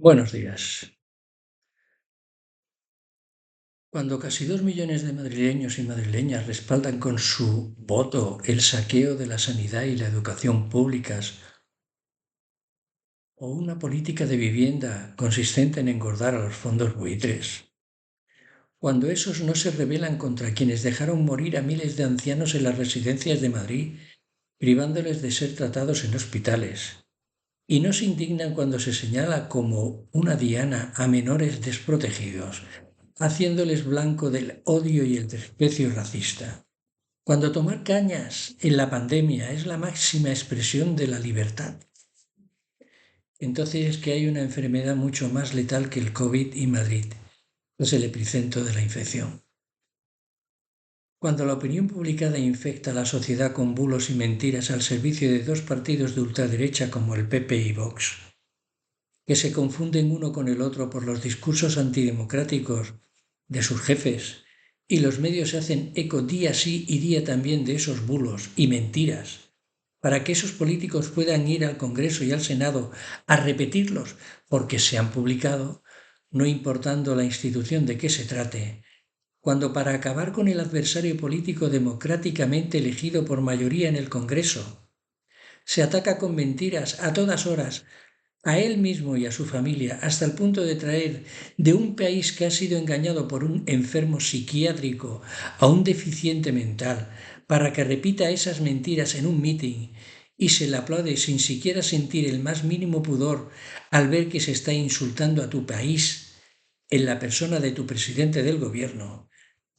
Buenos días. Cuando casi 2 millones de madrileños y madrileñas respaldan con su voto el saqueo de la sanidad y la educación públicas o una política de vivienda consistente en engordar a los fondos buitres, cuando esos no se rebelan contra quienes dejaron morir a miles de ancianos en las residencias de Madrid, privándoles de ser tratados en hospitales, y no se indignan cuando se señala como una diana a menores desprotegidos, haciéndoles blanco del odio y el desprecio racista. Cuando tomar cañas en la pandemia es la máxima expresión de la libertad, entonces es que hay una enfermedad mucho más letal que el COVID y Madrid es el epicentro de la infección. Cuando la opinión publicada infecta a la sociedad con bulos y mentiras al servicio de dos partidos de ultraderecha como el PP y Vox, que se confunden uno con el otro por los discursos antidemocráticos de sus jefes, y los medios se hacen eco día sí y día también de esos bulos y mentiras, para que esos políticos puedan ir al Congreso y al Senado a repetirlos porque se han publicado, no importando la institución de qué se trate, cuando para acabar con el adversario político democráticamente elegido por mayoría en el Congreso, se ataca con mentiras a todas horas a él mismo y a su familia, hasta el punto de traer de un país que ha sido engañado por un enfermo psiquiátrico a un deficiente mental, para que repita esas mentiras en un mitin y se le aplaude sin siquiera sentir el más mínimo pudor al ver que se está insultando a tu país en la persona de tu presidente del gobierno,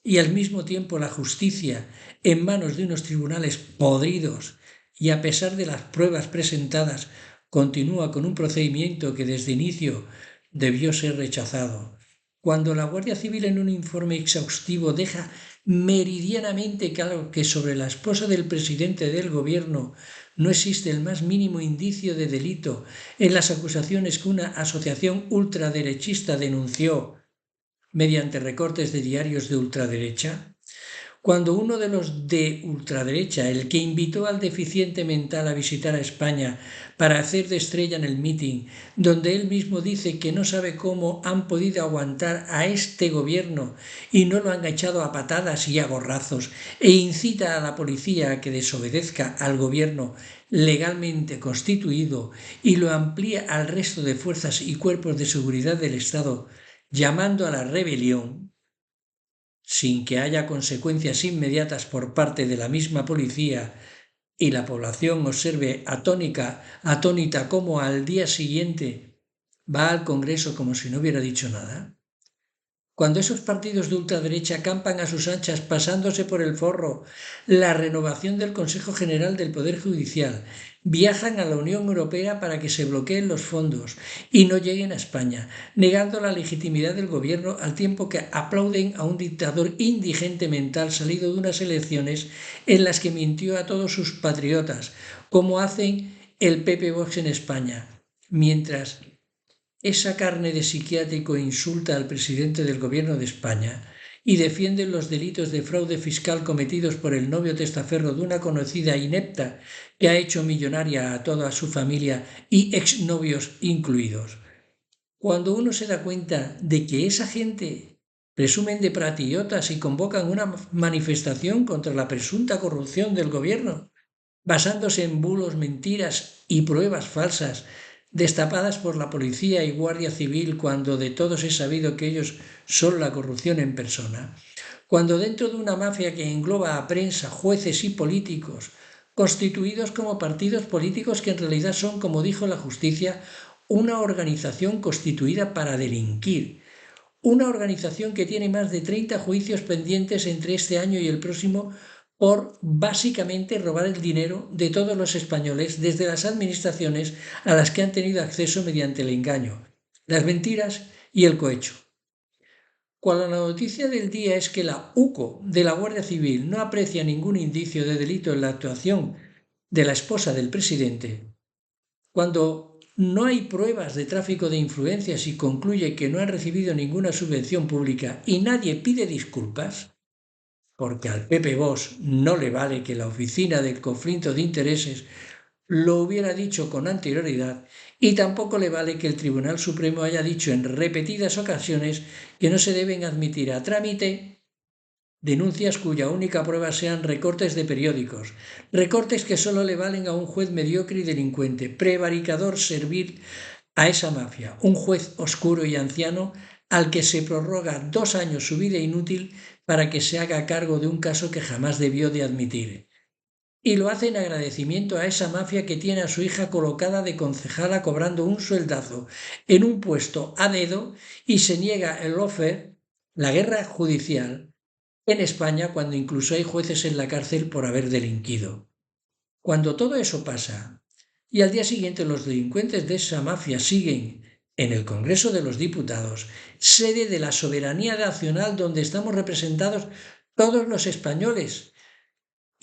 y al mismo tiempo la justicia en manos de unos tribunales podridos y a pesar de las pruebas presentadas continúa con un procedimiento que desde inicio debió ser rechazado. Cuando la Guardia Civil en un informe exhaustivo deja meridianamente claro que sobre la esposa del presidente del gobierno no existe el más mínimo indicio de delito en las acusaciones que una asociación ultraderechista denunció mediante recortes de diarios de ultraderecha, cuando uno de los de ultraderecha, el que invitó al deficiente mental a visitar a España para hacer de estrella en el mitin, donde él mismo dice que no sabe cómo han podido aguantar a este gobierno y no lo han echado a patadas y a gorrazos, e incita a la policía a que desobedezca al gobierno legalmente constituido y lo amplía al resto de fuerzas y cuerpos de seguridad del Estado, llamando a la rebelión, sin que haya consecuencias inmediatas por parte de la misma policía y la población observe atónita cómo al día siguiente va al Congreso como si no hubiera dicho nada. Cuando esos partidos de ultraderecha campan a sus anchas pasándose por el forro la renovación del Consejo General del Poder Judicial, viajan a la Unión Europea para que se bloqueen los fondos y no lleguen a España, negando la legitimidad del gobierno al tiempo que aplauden a un dictador indigente mental salido de unas elecciones en las que mintió a todos sus patriotas, como hacen el PP Vox en España, mientras esa carne de psiquiátrico insulta al presidente del gobierno de España y defiende los delitos de fraude fiscal cometidos por el novio testaferro de una conocida inepta que ha hecho millonaria a toda su familia y exnovios incluidos. Cuando uno se da cuenta de que esa gente presumen de patriotas y convocan una manifestación contra la presunta corrupción del gobierno, basándose en bulos, mentiras y pruebas falsas destapadas por la policía y guardia civil cuando de todos es sabido que ellos son la corrupción en persona, cuando dentro de una mafia que engloba a prensa, jueces y políticos, constituidos como partidos políticos que en realidad son, como dijo la justicia, una organización constituida para delinquir, una organización que tiene más de 30 juicios pendientes entre este año y el próximo por básicamente robar el dinero de todos los españoles desde las administraciones a las que han tenido acceso mediante el engaño, las mentiras y el cohecho. Cuando la noticia del día es que la UCO de la Guardia Civil no aprecia ningún indicio de delito en la actuación de la esposa del presidente, cuando no hay pruebas de tráfico de influencias y concluye que no han recibido ninguna subvención pública y nadie pide disculpas, porque al Pepe Bosch no le vale que la Oficina del Conflicto de Intereses lo hubiera dicho con anterioridad y tampoco le vale que el Tribunal Supremo haya dicho en repetidas ocasiones que no se deben admitir a trámite denuncias cuya única prueba sean recortes de periódicos, recortes que solo le valen a un juez mediocre y delincuente, prevaricador servir a esa mafia, un juez oscuro y anciano al que se prorroga 2 años su vida inútil para que se haga cargo de un caso que jamás debió de admitir. Y lo hace en agradecimiento a esa mafia que tiene a su hija colocada de concejala cobrando un sueldazo en un puesto a dedo y se niega el lawfare, la guerra judicial, en España cuando incluso hay jueces en la cárcel por haber delinquido. Cuando todo eso pasa y al día siguiente los delincuentes de esa mafia siguen en el Congreso de los Diputados, sede de la soberanía nacional donde estamos representados todos los españoles,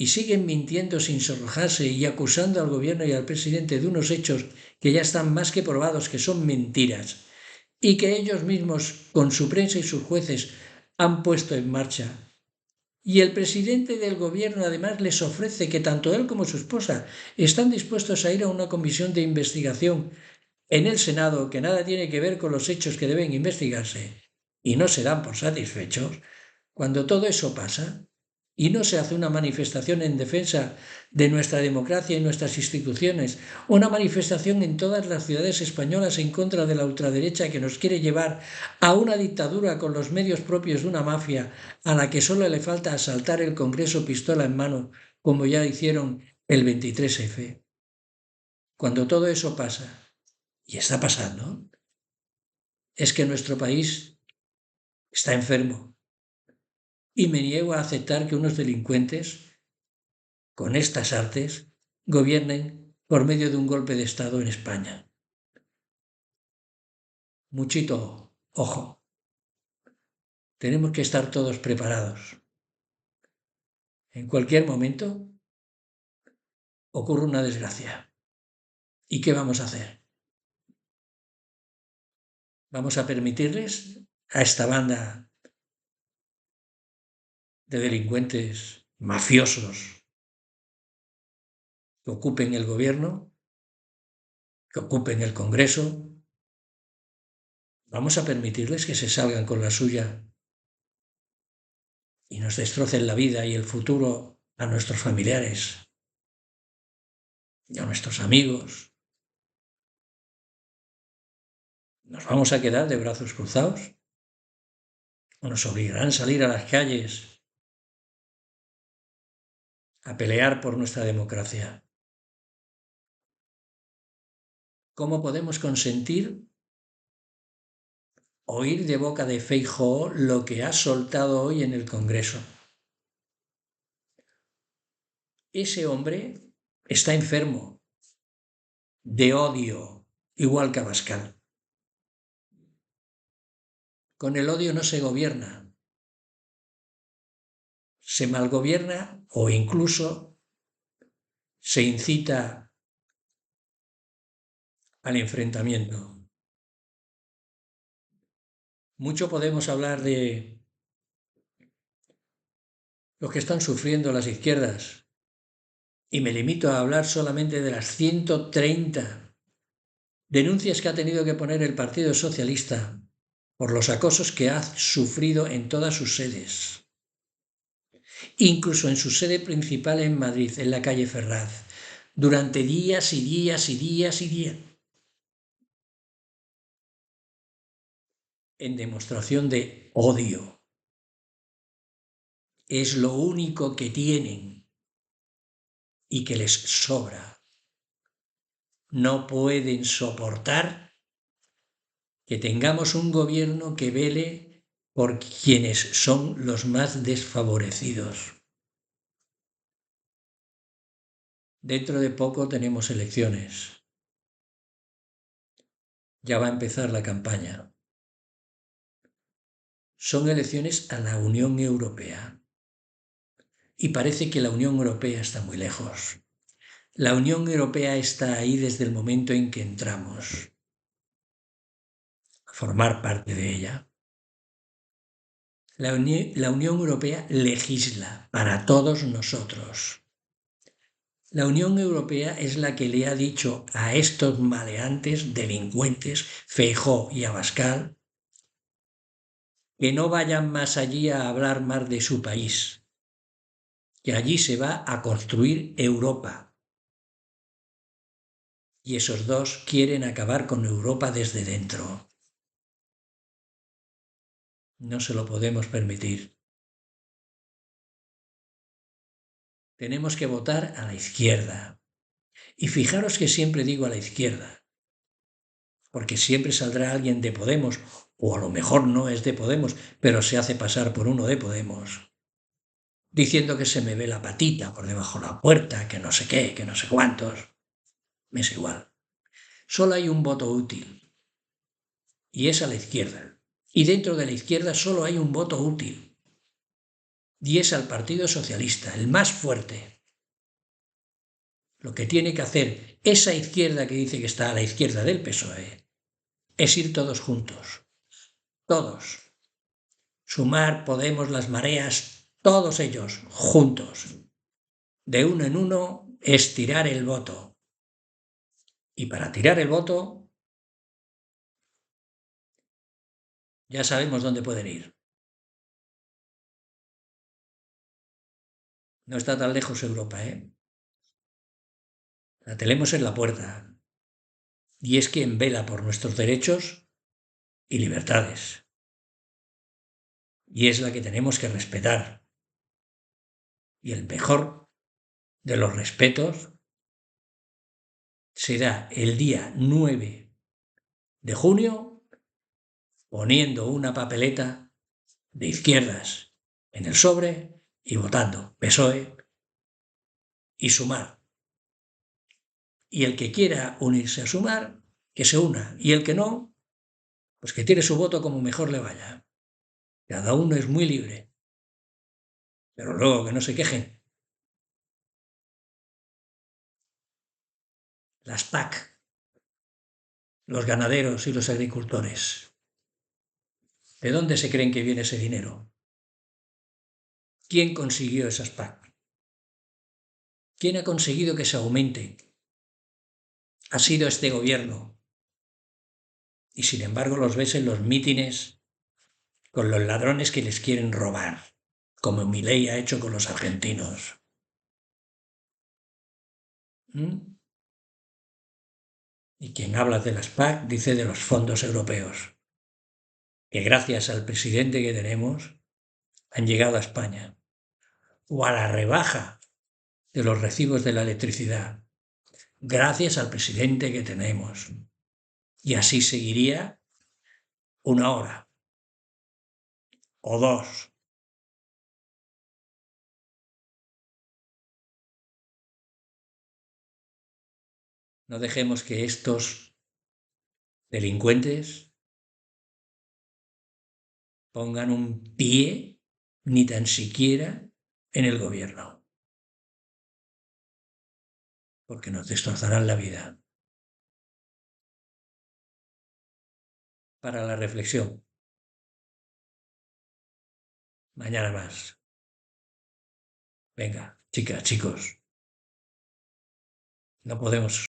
y siguen mintiendo sin sonrojarse y acusando al gobierno y al presidente de unos hechos que ya están más que probados que son mentiras y que ellos mismos con su prensa y sus jueces han puesto en marcha. Y el presidente del gobierno además les ofrece que tanto él como su esposa están dispuestos a ir a una comisión de investigación en el Senado que nada tiene que ver con los hechos que deben investigarse y no se dan por satisfechos. Cuando todo eso pasa y no se hace una manifestación en defensa de nuestra democracia y nuestras instituciones, una manifestación en todas las ciudades españolas en contra de la ultraderecha que nos quiere llevar a una dictadura con los medios propios de una mafia a la que solo le falta asaltar el Congreso pistola en mano, como ya hicieron el 23F. Cuando todo eso pasa, y está pasando, es que nuestro país está enfermo. Y me niego a aceptar que unos delincuentes, con estas artes, gobiernen por medio de un golpe de Estado en España. Muchito ojo. Tenemos que estar todos preparados. En cualquier momento ocurre una desgracia. ¿Y qué vamos a hacer? ¿Vamos a permitirles a esta banda de delincuentes mafiosos que ocupen el gobierno, que ocupen el Congreso? ¿Vamos a permitirles que se salgan con la suya y nos destrocen la vida y el futuro a nuestros familiares y a nuestros amigos? ¿Nos vamos a quedar de brazos cruzados? ¿O nos obligarán a salir a las calles a pelear por nuestra democracia? ¿Cómo podemos consentir oír de boca de Feijóo lo que ha soltado hoy en el Congreso? Ese hombre está enfermo de odio, igual que Abascal. Con el odio no se gobierna. Se malgobierna o incluso se incita al enfrentamiento. Mucho podemos hablar de lo que están sufriendo las izquierdas y me limito a hablar solamente de las 130 denuncias que ha tenido que poner el Partido Socialista por los acosos que ha sufrido en todas sus sedes, incluso en su sede principal en Madrid, en la calle Ferraz, durante días y días y días y días, en demostración de odio. Es lo único que tienen y que les sobra. No pueden soportar que tengamos un gobierno que vele por quienes son los más desfavorecidos. Dentro de poco tenemos elecciones. Ya va a empezar la campaña. Son elecciones a la Unión Europea. Y parece que la Unión Europea está muy lejos. La Unión Europea está ahí desde el momento en que entramos a formar parte de ella. La Unión Europea legisla para todos nosotros. La Unión Europea es la que le ha dicho a estos maleantes, delincuentes, Feijóo y Abascal, que no vayan más allí a hablar más de su país, que allí se va a construir Europa. Y esos dos quieren acabar con Europa desde dentro. No se lo podemos permitir. Tenemos que votar a la izquierda. Y fijaros que siempre digo a la izquierda, porque siempre saldrá alguien de Podemos, o a lo mejor no es de Podemos, pero se hace pasar por uno de Podemos, diciendo que se me ve la patita por debajo de la puerta, que no sé qué, que no sé cuántos. Me es igual. Solo hay un voto útil, y es a la izquierda. Y dentro de la izquierda solo hay un voto útil, y es al Partido Socialista, el más fuerte. Lo que tiene que hacer esa izquierda que dice que está a la izquierda del PSOE es ir todos juntos. Todos. Sumar, Podemos, las mareas, todos ellos juntos. De uno en uno es tirar el voto. Y para tirar el voto ya sabemos dónde pueden ir. No está tan lejos Europa, ¿eh? La tenemos en la puerta. Y es quien vela por nuestros derechos y libertades. Y es la que tenemos que respetar. Y el mejor de los respetos será el día 9 de junio poniendo una papeleta de izquierdas en el sobre y votando PSOE y Sumar. Y el que quiera unirse a Sumar, que se una. Y el que no, pues que tire su voto como mejor le vaya. Cada uno es muy libre. Pero luego que no se quejen. Las PAC, los ganaderos y los agricultores. ¿De dónde se creen que viene ese dinero? ¿Quién consiguió esas PAC? ¿Quién ha conseguido que se aumente? Ha sido este gobierno. Y sin embargo los ves en los mítines con los ladrones que les quieren robar, como Milei ha hecho con los argentinos. ¿Mm? Y quien habla de las PAC dice de los fondos europeos, que gracias al presidente que tenemos han llegado a España, o a la rebaja de los recibos de la electricidad, gracias al presidente que tenemos. Y así seguiría una hora o dos. No dejemos que estos delincuentes pongan un pie ni tan siquiera en el gobierno, porque nos destrozarán la vida. Para la reflexión. Mañana más. Venga, chicas, chicos. No podemos